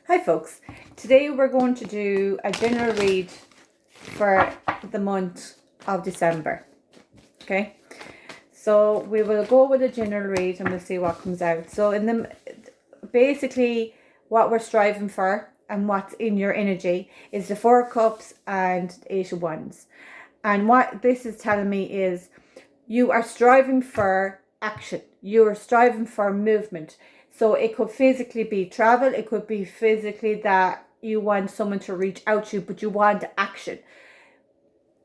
Hi folks, today we're going to do a general read for the month of December. Okay, so we will go with a general read and we'll see what comes out. So basically what we're striving for and what's in your energy is the Four of Cups and the Eight of Wands. And what this is telling me is you are striving for action. You are striving for movement. So it could physically be travel. It could be physically that you want someone to reach out to you, but you want action.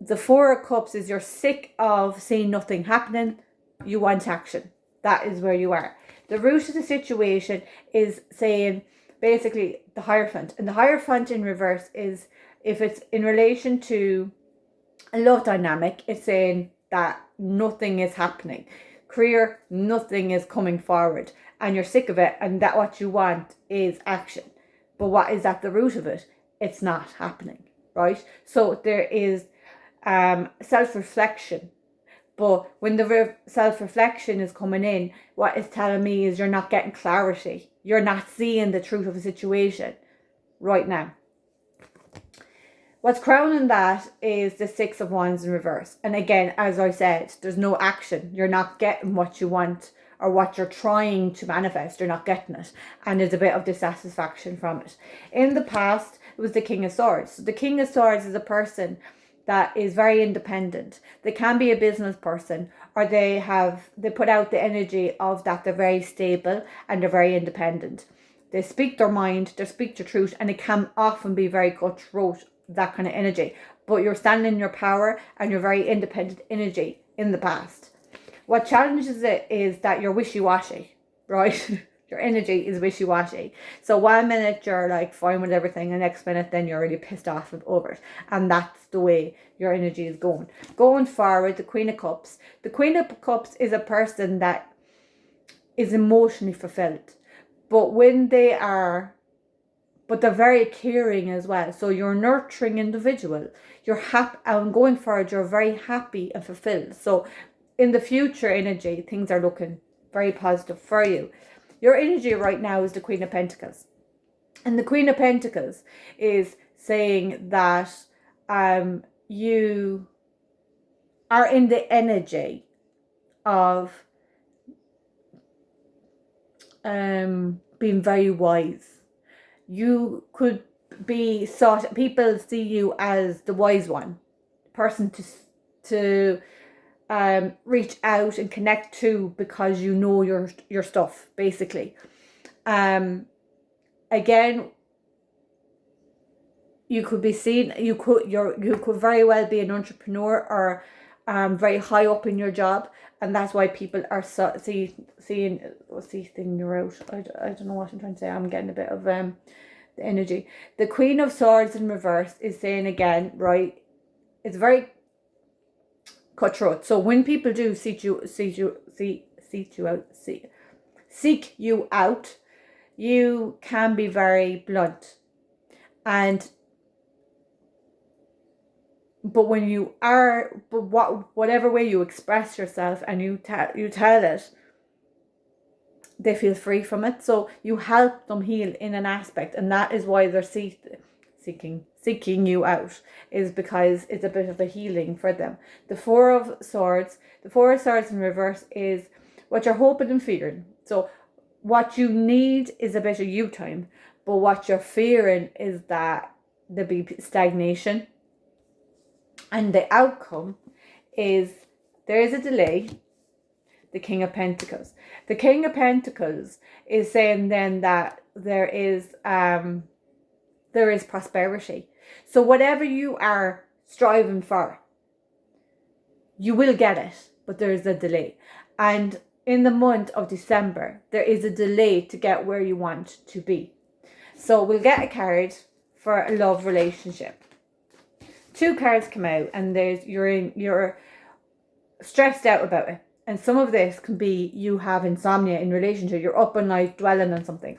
The Four of Cups is you're sick of seeing nothing happening. You want action. That is where you are. The root of the situation is saying basically the Hierophant. And the Hierophant in reverse is if it's in relation to a love dynamic, it's saying that nothing is happening. Career, nothing is coming forward. And you're sick of it, and that what you want is action. But what is at the root of it? It's not happening, right? So there is self-reflection. But when the self-reflection is coming in, what it's telling me is you're not getting clarity. You're not seeing the truth of the situation right now. What's crowning that is the Six of Wands in reverse. And again, as I said, there's no action. You're not getting what you want or what you're trying to manifest. You're not getting it. And there's a bit of dissatisfaction from it. In the past, it was the King of Swords. So the King of Swords is a person that is very independent. They can be a business person, or they put out the energy of that they're very stable and they're very independent. They speak their mind, they speak the truth, and it can often be very cutthroat, that kind of energy. But you're standing in your power and you're very independent energy in the past. What challenges it is that you're wishy-washy, right? Your energy is wishy-washy. So 1 minute you're like fine with everything, and the next minute then you're really pissed off over it. And that's the way your energy is going. Going forward, the Queen of Cups. The Queen of Cups is a person that is emotionally fulfilled. But they're very caring as well. So you're a nurturing individual. You're happy, and going forward, you're very happy and fulfilled. So in the future energy, things are looking very positive for you. Your energy right now is the Queen of Pentacles. And the Queen of Pentacles is saying that you are in the energy of being very wise. You could be people see you as the wise one, person to reach out and connect to, because you know your stuff, basically. Again, you could be seen, you could very well be an entrepreneur or very high up in your job, and that's why people are seeing you're out. I don't know what I'm trying to say. I'm getting a bit of the energy. The Queen of Swords in reverse is saying again, right, it's very cutthroat. So when people do seek you out, you can be very blunt. But when you are, whatever way you express yourself and you tell it, they feel free from it. So you help them heal in an aspect, and that is why they're seeking you out, is because it's a bit of a healing for them. The Four of Swords in reverse is what you're hoping and fearing. So what you need is a bit of you time, but what you're fearing is that there'll be stagnation. And the outcome is there is a delay. The King of Pentacles. The King of Pentacles is saying then that there is prosperity. So whatever you are striving for, you will get it, but there is a delay. And in the month of December, there is a delay to get where you want to be. So we'll get a card for a love relationship. 2 cards come out, and you're stressed out about it. And some of this can be you have insomnia in relation to, you're up all night dwelling on something.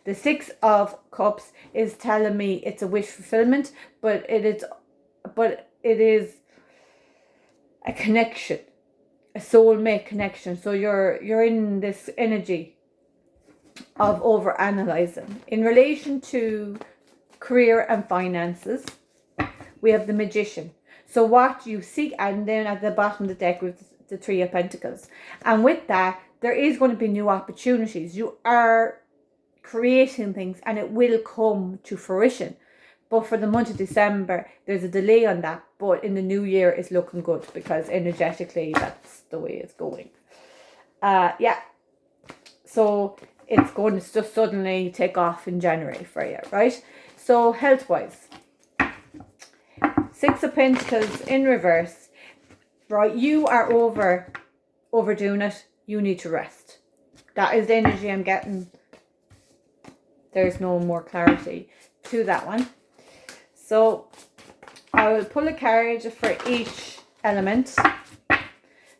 The Six of Cups is telling me it's a wish fulfillment, but it is a connection, a soulmate connection. So you're in this energy of over analyzing. In relation to career and finances, we have the Magician. So what you seek, and then at the bottom of the deck with the Three of Pentacles. And with that, there is going to be new opportunities. You are creating things and it will come to fruition. But for the month of December, there's a delay on that. But in the new year, it's looking good because energetically, that's the way it's going. Yeah. So it's going to just suddenly take off in January for you, right? So health-wise, Six of Pentacles in reverse, right? You are overdoing it. You need to rest. That is the energy I'm getting. There's no more clarity to that one. So I will pull a card for each element.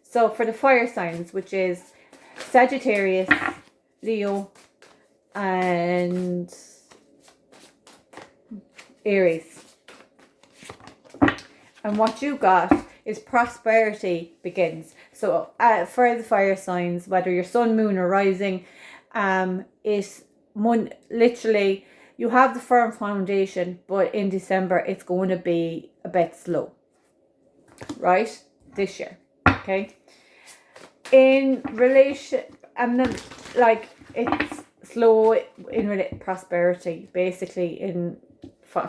So for the fire signs, which is Sagittarius, Leo, and Aries. And what you got is prosperity begins. So for the fire signs, whether you're sun, moon, or rising, literally you have the firm foundation, but in December it's going to be a bit slow, right? This year, okay? In relation, it's slow in prosperity, basically in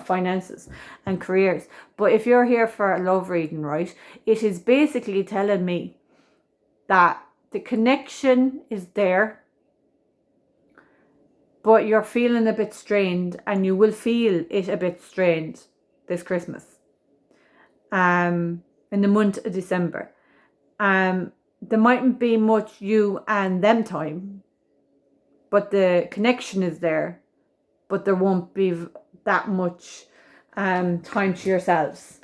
finances and careers. But if you're here for a love reading, right, it is basically telling me that the connection is there, but you're feeling a bit strained, and you will feel it a bit strained this Christmas. In the month of December. There mightn't be much you and them time, but the connection is there, but there won't be that much time to yourselves.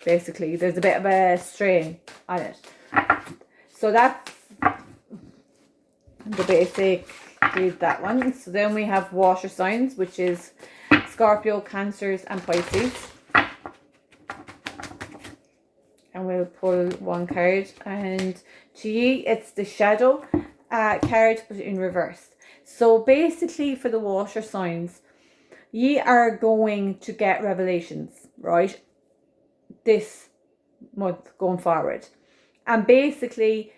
Basically, there's a bit of a strain on it. So that's the basic. Read that one. So then we have water signs, which is Scorpio, Cancers, and Pisces. And we'll pull one card. And to ye, it's the Shadow card, but in reverse. So basically, for the water signs, ye are going to get revelations, right? This month going forward. And basically,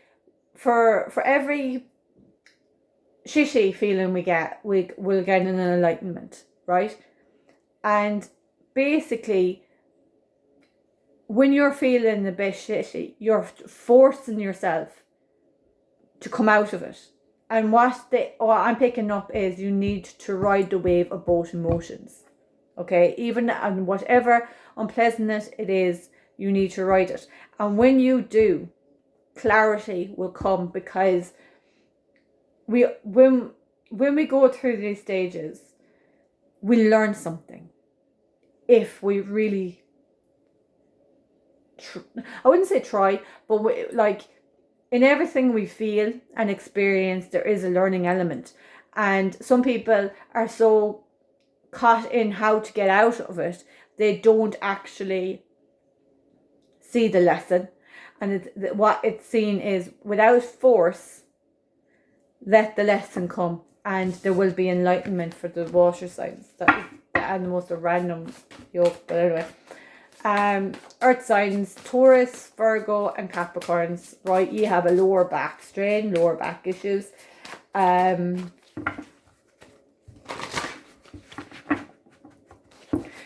for every shitty feeling we get, we'll get an enlightenment, right? And basically, when you're feeling a bit shitty, you're forcing yourself to come out of it. And what I'm picking up is you need to ride the wave of both emotions. Okay? Even and whatever unpleasantness it is, you need to ride it. And when you do, clarity will come, because when we go through these stages, we learn something. If we really, I wouldn't say try, but in everything we feel and experience, there is a learning element. And some people are so caught in how to get out of it, they don't actually see the lesson. And what it's seen is, without force, let the lesson come, and there will be enlightenment for the water signs. That is the most random yoke, but anyway. Earth signs, Taurus, Virgo, and Capricorns, right? You have a lower back strain, lower back issues.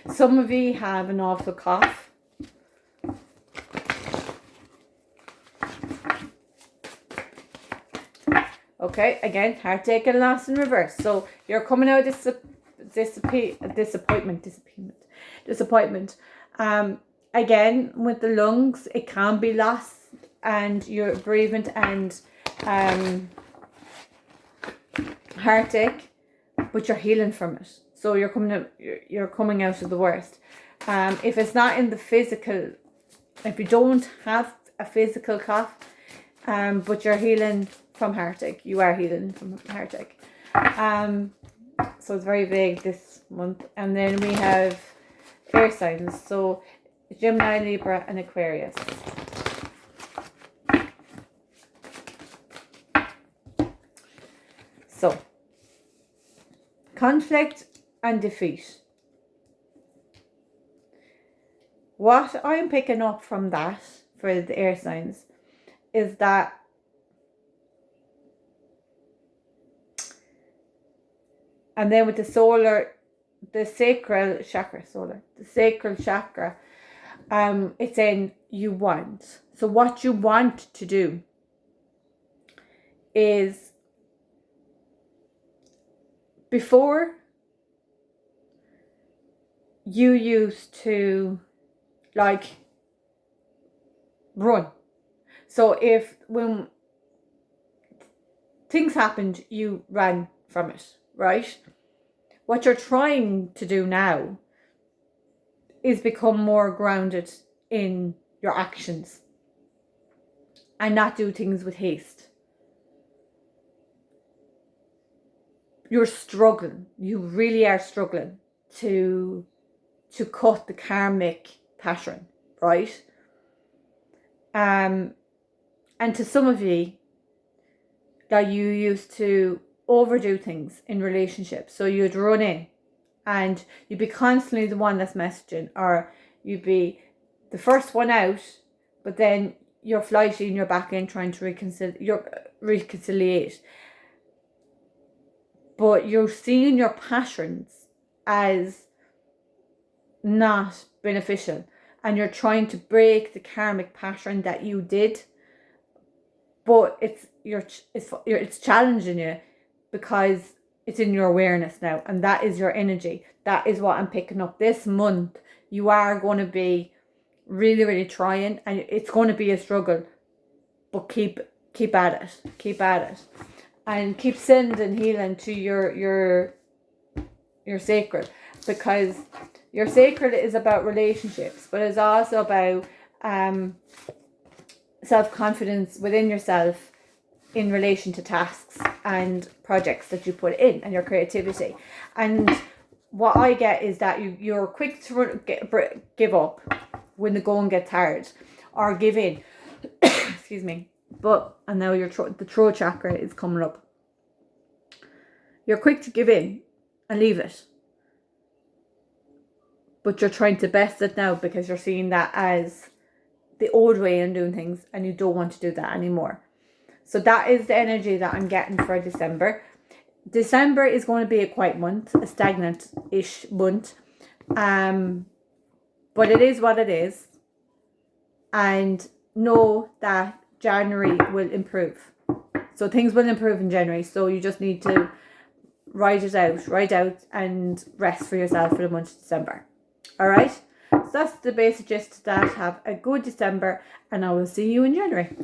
Some of you have an awful cough. Okay, again, heartache and loss in reverse. So you're coming out of disappointment. Again, with the lungs, it can be loss and your bereavement and heartache, but you're healing from it. So you're coming out of the worst. If it's not in the physical, if you don't have a physical cough, but you're healing from heartache, you are healing from heartache. So it's very vague this month. And then we have air signs, so Gemini, Libra, and Aquarius. So conflict and defeat. What I'm picking up from that for the air signs is that and then with the sacral chakra, it's saying you want. So what you want to do is, before you used to like run. So if when things happened, you ran from it, right? What you're trying to do now is become more grounded in your actions and not do things with haste. You're struggling. You really are struggling to cut the karmic pattern, right? And to some of you, that you used to overdo things in relationships. So you'd run in and you'd be constantly the one that's messaging, or you'd be the first one out, but then you're flighty and you're back in trying to reconciliate. But you're seeing your patterns as not beneficial, and you're trying to break the karmic pattern that you did, but it's challenging you because it's in your awareness now, and that is your energy. That is what I'm picking up this month. You are going to be really, really trying, and it's going to be a struggle, but keep at it, and keep sending healing to your sacred, because your sacred is about relationships, but it's also about self-confidence within yourself in relation to tasks and projects that you put in, and your creativity. And what I get is that you're quick to give up when the going gets hard, or give in. Excuse me. And now the throat chakra is coming up. You're quick to give in and leave it, but you're trying to best it now because you're seeing that as the old way of doing things, and you don't want to do that anymore. So that is the energy that I'm getting for December. December is going to be a quiet month, a stagnant-ish month. But it is what it is. And know that January will improve. So things will improve in January. So you just need to write out and rest for yourself for the month of December. All right? So that's the basic gist of that. Have a good December, and I will see you in January.